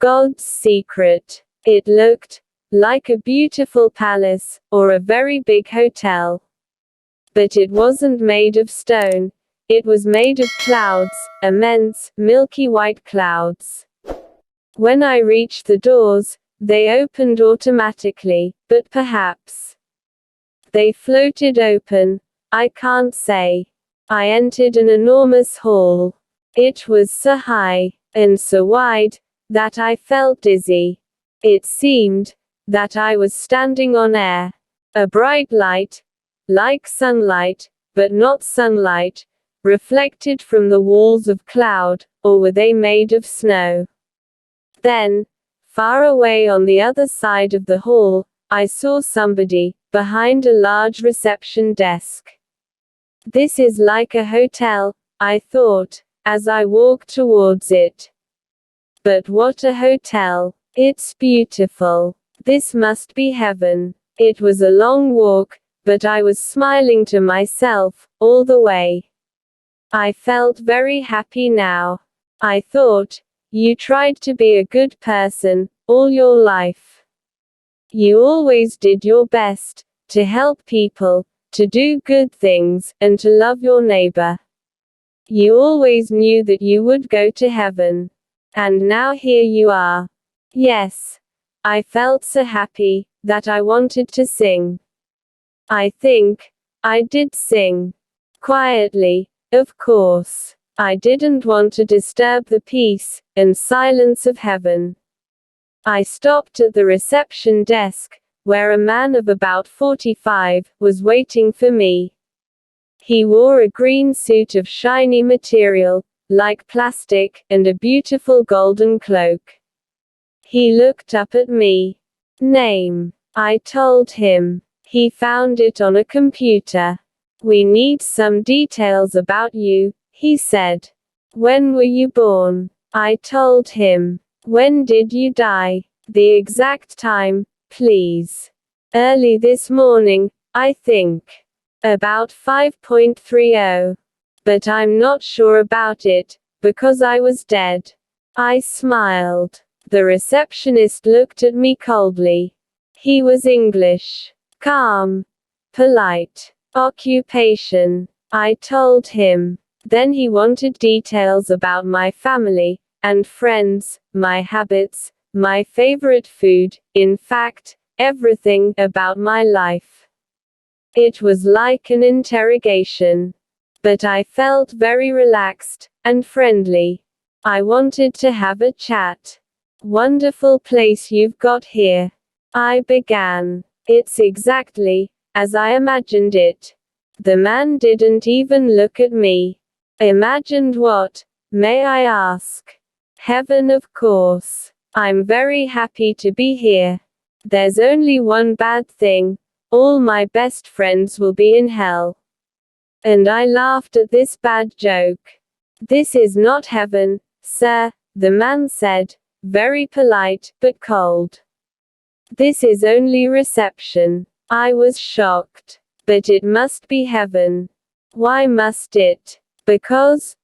God's secret. It looked like a beautiful palace, or a very big hotel. But it wasn't made of stone. It was made of clouds, immense, milky white clouds. When I reached the doors, they opened automatically, but perhaps they floated open. I can't say. I entered an enormous hall. It was so high, and so wide, that I felt dizzy. It seemed that I was standing on air. A bright light, like sunlight, but not sunlight, reflected from the walls of cloud, or were they made of snow? Then, far away on the other side of the hall, I saw somebody, behind a large reception desk. This is like a hotel, I thought, as I walked towards it. But what a hotel! It's beautiful. This must be heaven. It was a long walk, but I was smiling to myself, all the way. I felt very happy now. I thought, you tried to be a good person, all your life. You always did your best, to help people, to do good things, and to love your neighbor. You always knew that you would go to heaven. And now here you are. Yes. I felt so happy, that I wanted to sing. I think I did sing. Quietly, of course. I didn't want to disturb the peace and silence of heaven. I stopped at the reception desk, where a man of about 45 was waiting for me. He wore a green suit of shiny material, like plastic, and a beautiful golden cloak. He looked up at me. Name. I told him. He found it on a computer. We need some details about you, he said. When were you born? I told him. When did you die? The exact time, please. Early this morning, I think. About 5:30. But I'm not sure about it, because I was dead. I smiled. The receptionist looked at me coldly. He was English. Calm. Polite. Occupation. I told him. Then he wanted details about my family and friends, my habits, my favorite food, in fact, everything about my life. It was like an interrogation. But I felt very relaxed and friendly. I wanted to have a chat. Wonderful place you've got here. I began. It's exactly as I imagined it. The man didn't even look at me. Imagined what, may I ask? Heaven, of course. I'm very happy to be here. There's only one bad thing. All my best friends will be in hell. And I laughed at this bad joke. This is not heaven, sir, the man said, very polite, but cold. This is only reception. I was shocked. But it must be heaven. Why must it? Because,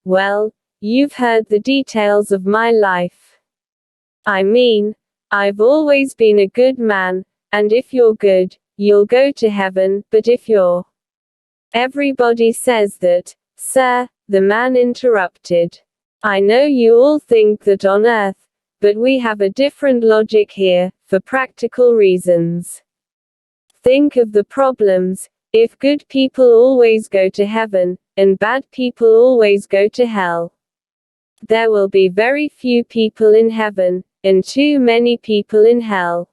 well, you've heard the details of my life. I mean, I've always been a good man, and if you're good, you'll go to heaven, but if you're... Everybody says that, sir, the man interrupted. I know you all think that on earth, but we have a different logic here, for practical reasons. Think of the problems, if good people always go to heaven, and bad people always go to hell. There will be very few people in heaven, and too many people in hell.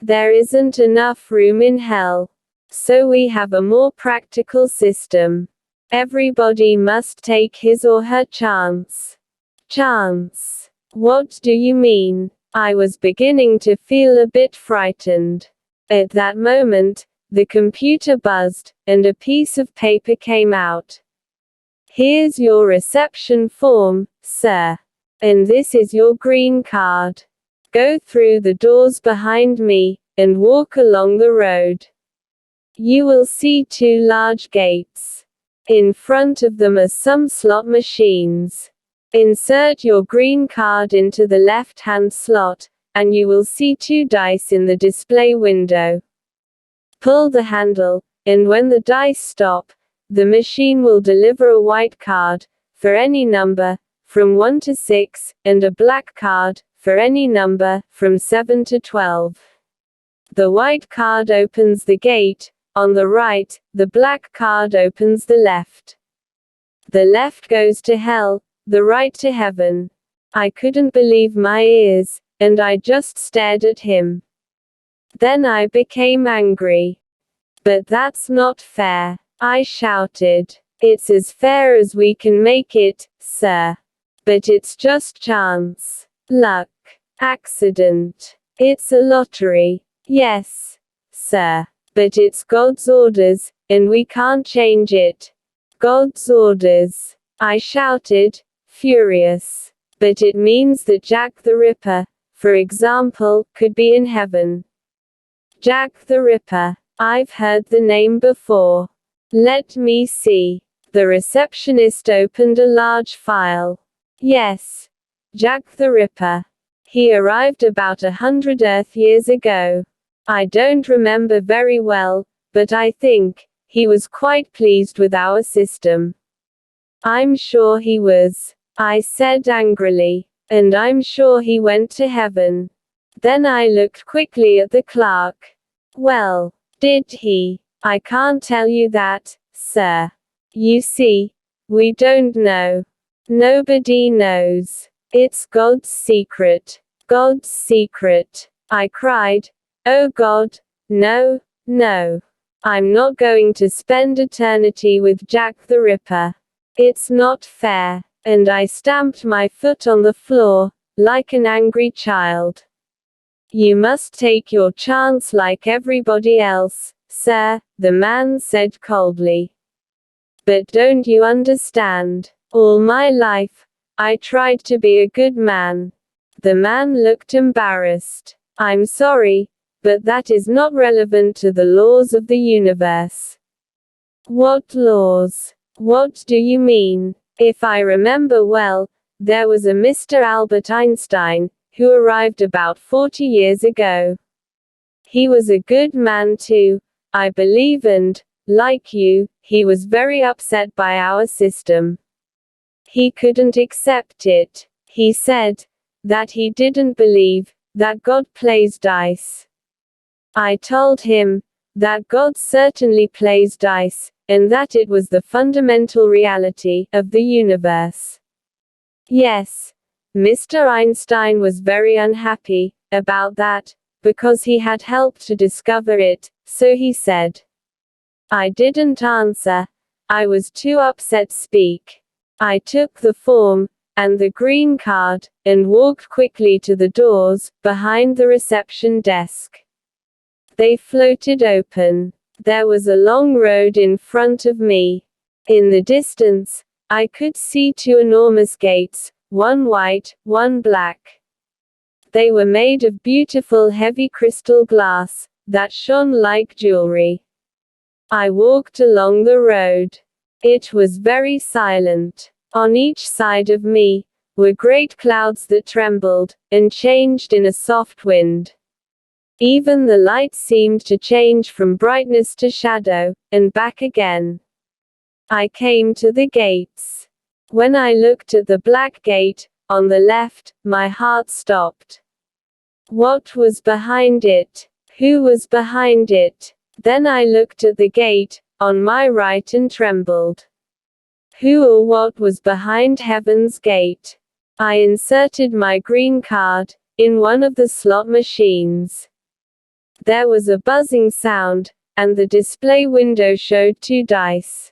There isn't enough room in hell. So we have a more practical system. Everybody must take his or her chance. Chance. What do you mean? I was beginning to feel a bit frightened. At that moment, the computer buzzed, and a piece of paper came out. Here's your reception form, sir. And this is your green card. Go through the doors behind me, and walk along the road. You will see 2 large gates. In front of them are some slot machines. Insert your green card into the left-hand slot, and you will see 2 dice in the display window. Pull the handle, and when the dice stop, the machine will deliver a white card, for any number, from 1 to 6, and a black card, for any number, from 7 to 12. The white card opens the gate, on the right, the black card opens the left. The left goes to hell, the right to heaven. I couldn't believe my ears, and I just stared at him. Then I became angry. But that's not fair, I shouted. It's as fair as we can make it, sir. But it's just chance, luck, accident. It's a lottery. Yes, sir. But it's God's orders, and we can't change it. God's orders, I shouted, furious. But it means that Jack the Ripper, for example, could be in heaven. Jack the Ripper. I've heard the name before. Let me see. The receptionist opened a large file. Yes. Jack the Ripper. He arrived about 100 Earth years ago. I don't remember very well, but I think he was quite pleased with our system. I'm sure he was, I said angrily. And I'm sure he went to heaven. Then I looked quickly at the clerk. Well, did he? I can't tell you that, sir. You see, we don't know. Nobody knows. It's God's secret. God's secret. I cried. Oh God, no, no. I'm not going to spend eternity with Jack the Ripper. It's not fair. And I stamped my foot on the floor, like an angry child. You must take your chance like everybody else, sir, the man said coldly. But don't you understand? All my life, I tried to be a good man. The man looked embarrassed. I'm sorry, but that is not relevant to the laws of the universe. What laws? What do you mean? If I remember well, there was a Mr. Albert Einstein, who arrived about 40 years ago. He was a good man too, I believe, and, like you, he was very upset by our system. He couldn't accept it. He said that he didn't believe that God plays dice. I told him that God certainly plays dice, and that it was the fundamental reality of the universe. Yes, Mr. Einstein was very unhappy about that, because he had helped to discover it, so he said. I didn't answer. I was too upset to speak. I took the form, and the green card, and walked quickly to the doors, behind the reception desk. They floated open. There was a long road in front of me. In the distance, I could see 2 enormous gates, one white, one black. They were made of beautiful heavy crystal glass, that shone like jewelry. I walked along the road. It was very silent. On each side of me were great clouds that trembled, and changed in a soft wind. Even the light seemed to change from brightness to shadow, and back again. I came to the gates. When I looked at the black gate, on the left, my heart stopped. What was behind it? Who was behind it? Then I looked at the gate, on my right, and trembled. Who or what was behind Heaven's Gate? I inserted my green card in one of the slot machines. There was a buzzing sound, and the display window showed 2 dice.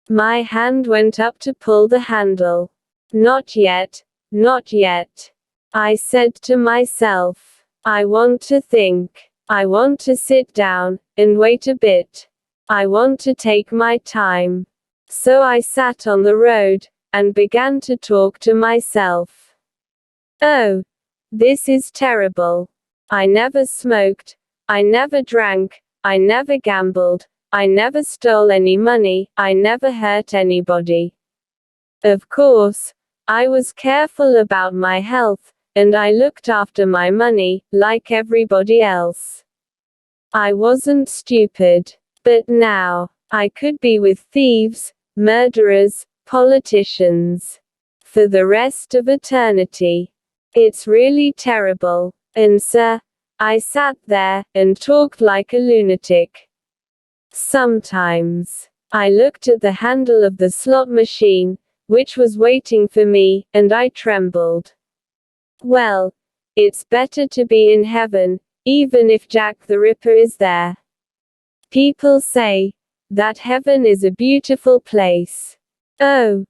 My hand went up to pull the handle. Not yet, not yet. I said to myself. I want to think. I want to sit down, and wait a bit. I want to take my time. So I sat on the road, and began to talk to myself. Oh, this is terrible. I never smoked. I never drank. I never gambled. I never stole any money. I never hurt anybody. Of course, I was careful about my health, and I looked after my money, like everybody else. I wasn't stupid. But now, I could be with thieves, murderers, politicians. For the rest of eternity. It's really terrible. And sir, I sat there, and talked like a lunatic. Sometimes. I looked at the handle of the slot machine, which was waiting for me, and I trembled. Well, it's better to be in heaven, even if Jack the Ripper is there. People say that heaven is a beautiful place. Oh,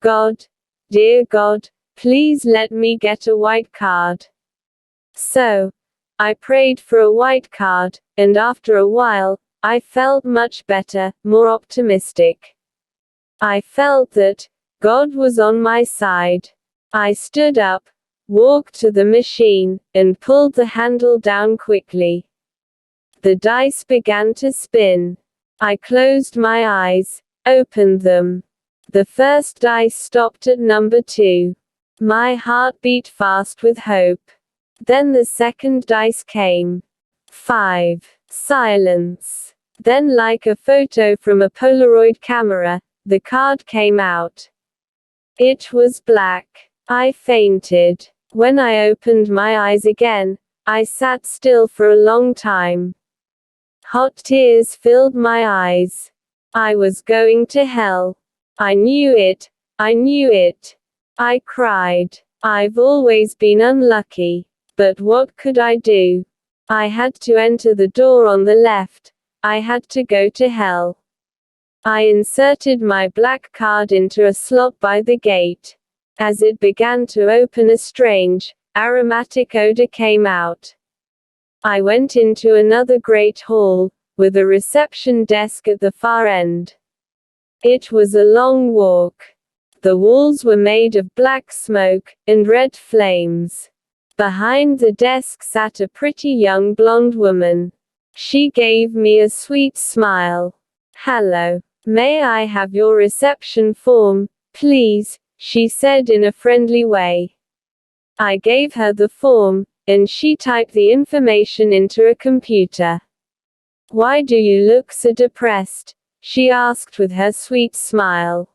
God, dear God, please let me get a white card. So, I prayed for a white card, and after a while, I felt much better, more optimistic. I felt that God was on my side. I stood up, walked to the machine, and pulled the handle down quickly. The dice began to spin. I closed my eyes, opened them. The first dice stopped at number 2. My heart beat fast with hope. Then the second dice came. 5. Silence. Then, like a photo from a Polaroid camera, the card came out. It was black. I fainted. When I opened my eyes again, I sat still for a long time. Hot tears filled my eyes. I was going to hell. I knew it. I knew it. I cried. I've always been unlucky. But what could I do? I had to enter the door on the left. I had to go to hell. I inserted my black card into a slot by the gate. As it began to open, a strange, aromatic odor came out. I went into another great hall, with a reception desk at the far end. It was a long walk. The walls were made of black smoke, and red flames. Behind the desk sat a pretty young blonde woman. She gave me a sweet smile. "Hello. May I have your reception form, please?" she said in a friendly way. I gave her the form, and she typed the information into a computer. "Why do you look so depressed?" she asked with her sweet smile.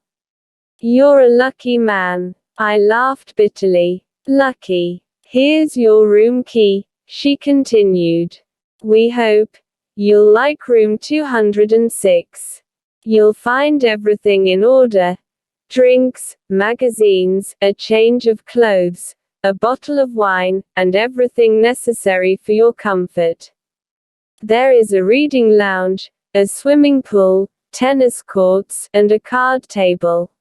"You're a lucky man." I laughed bitterly. "Lucky. Here's your room key," she continued. "We hope you'll like room 206. You'll find everything in order. Drinks, magazines, a change of clothes, a bottle of wine, and everything necessary for your comfort. There is a reading lounge, a swimming pool, tennis courts, and a card table.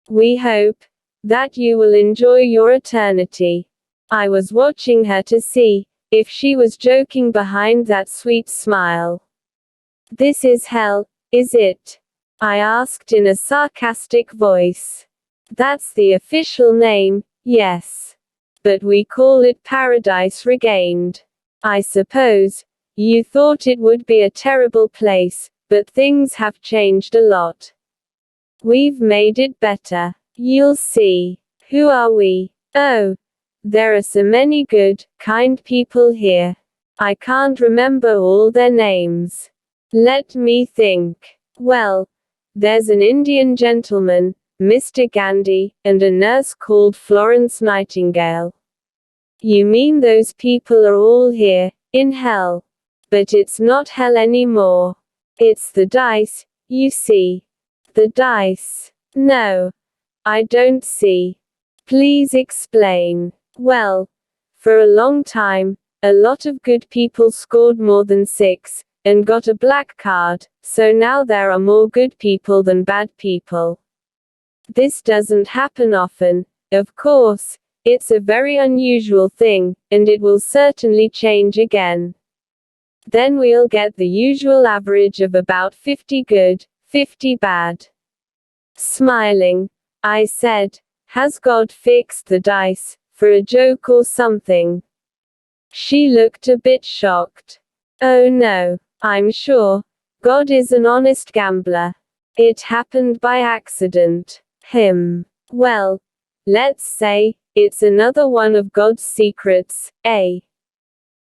We hope that you will enjoy your eternity." I was watching her to see if she was joking behind that sweet smile. "This is hell, is it?" I asked in a sarcastic voice. "That's the official name, yes. But we call it Paradise Regained. I suppose you thought it would be a terrible place, but things have changed a lot. We've made it better. You'll see." "Who are we?" "Oh, there are so many good, kind people here. I can't remember all their names. Let me think. Well, there's an Indian gentleman, Mr. Gandhi, and a nurse called Florence Nightingale." "You mean those people are all here, in hell? But it's not hell anymore. It's the dice, you see." "The dice? No. I don't see. Please explain." "Well, for a long time, a lot of good people scored more than 6, and got a black card, so now there are more good people than bad people. This doesn't happen often, of course. It's a very unusual thing, and it will certainly change again. Then we'll get the usual average of about 50 good, 50 bad." Smiling, I said, "Has God fixed the dice for a joke or something?" She looked a bit shocked. "Oh no, I'm sure. God is an honest gambler. It happened by accident." "Well, let's say, it's another one of God's secrets, eh?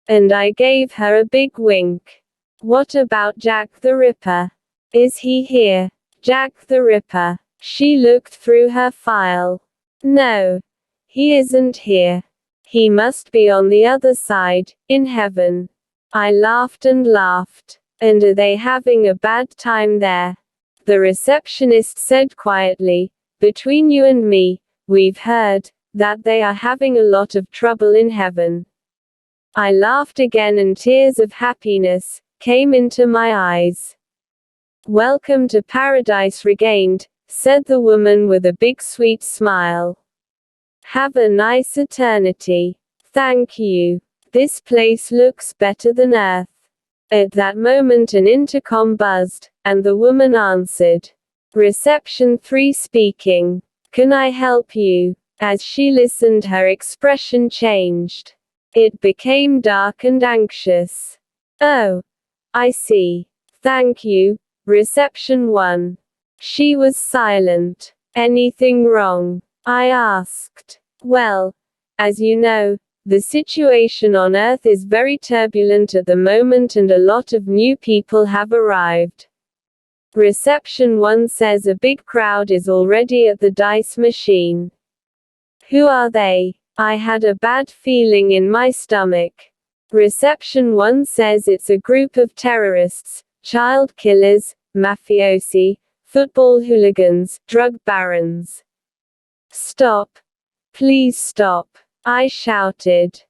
And I gave her a big wink. What about Jack the Ripper? Is he here? Jack the Ripper. She looked through her file. No. He isn't here. He must be on the other side, in heaven. I laughed and laughed. And are they having a bad time there? The receptionist said quietly, between you and me, we've heard that they are having a lot of trouble in heaven. I laughed again and tears of happiness came into my eyes. Welcome to Paradise Regained, said the woman with a big sweet smile. Have a nice eternity. Thank you. This place looks better than Earth. At that moment an intercom buzzed, and the woman answered. Reception 3 speaking. Can I help you? As she listened, her expression changed. It became dark and anxious. Oh. I see. Thank you. Reception 1. She was silent. Anything wrong? I asked. Well, as you know, the situation on Earth is very turbulent at the moment and a lot of new people have arrived. Reception 1 says a big crowd is already at the dice machine. Who are they? I had a bad feeling in my stomach. Reception 1 says it's a group of terrorists, child killers, mafiosi, football hooligans, drug barons. Stop. Please stop. I shouted.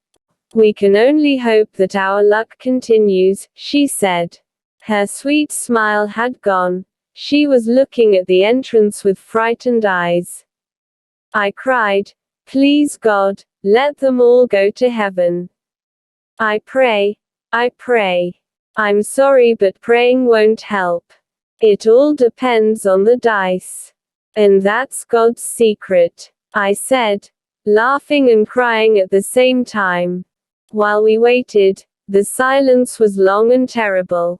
We can only hope that our luck continues, she said. Her sweet smile had gone. She was looking at the entrance with frightened eyes. I cried, please God, let them all go to heaven. I pray. I'm sorry, but praying won't help. It all depends on the dice. And that's God's secret, I said, laughing and crying at the same time. While we waited, the silence was long and terrible.